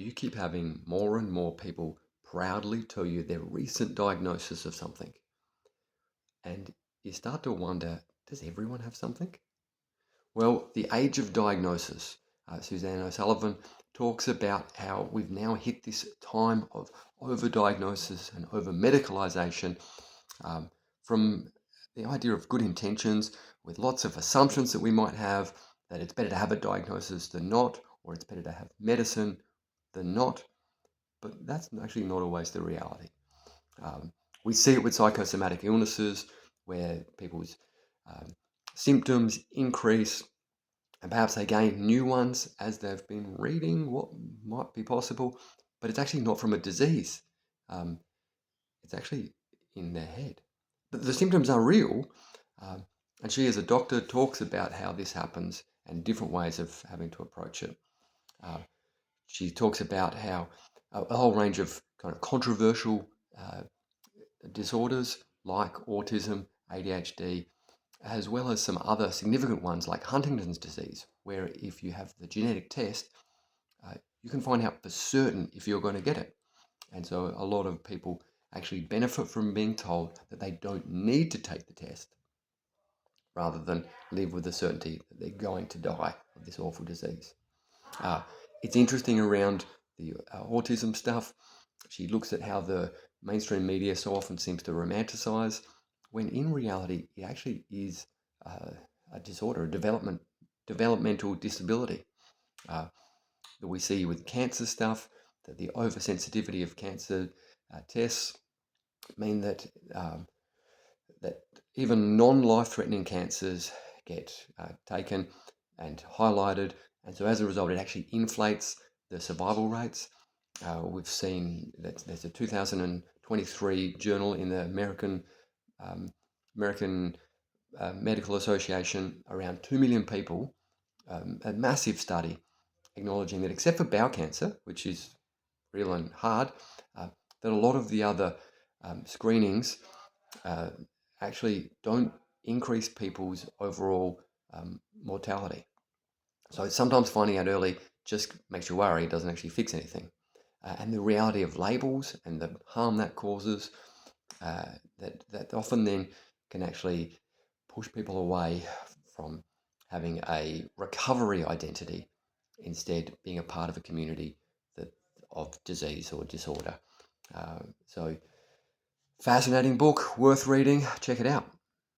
Do you keep having more and more people proudly tell you their recent diagnosis of something? And you start to wonder, does everyone have something? Well, the age of diagnosis. Suzanne O'Sullivan talks about how we've now hit this time of overdiagnosis and over medicalization, um, from the idea of good intentions with lots of assumptions that we might have, that it's better to have a diagnosis than not, or it's better to have medicine than not. But that's actually not always the reality. Um, we see it with psychosomatic illnesses where people's um, symptoms increase and perhaps they gain new ones as they've been reading what might be possible, but it's actually not from a disease. Um, it's actually in their head. But the symptoms are real, um, and she, as a doctor, talks about how this happens and different ways of having to approach it. Uh, she talks about how a whole range of kind of controversial uh, disorders like autism, ADHD, as well as some other significant ones like Huntington's disease, where if you have the genetic test, you can find out for certain if you're going to get it. And so a lot of people actually benefit from being told that they don't need to take the test rather than live with the certainty that they're going to die of this awful disease. Uh, it's interesting around the autism stuff. She looks at how the mainstream media so often seems to romanticize, when in reality it actually is uh, a disorder, a developmental disability uh, that we see with cancer stuff. That the oversensitivity of cancer tests mean that even non-life-threatening cancers get taken and highlighted, and so as a result, it actually inflates the survival rates. We've seen that there's a 2023 journal in the American Medical Association, around 2 million people, a massive study acknowledging that except for bowel cancer, which is real and hard, uh, that a lot of the other screenings uh, actually don't increase people's overall mortality. So sometimes finding out early just makes you worry, it doesn't actually fix anything. And the reality of labels and the harm that causes, uh, that often then can actually push people away from having a recovery identity, instead being a part of a community that of disease or disorder. So fascinating book, worth reading. Check it out.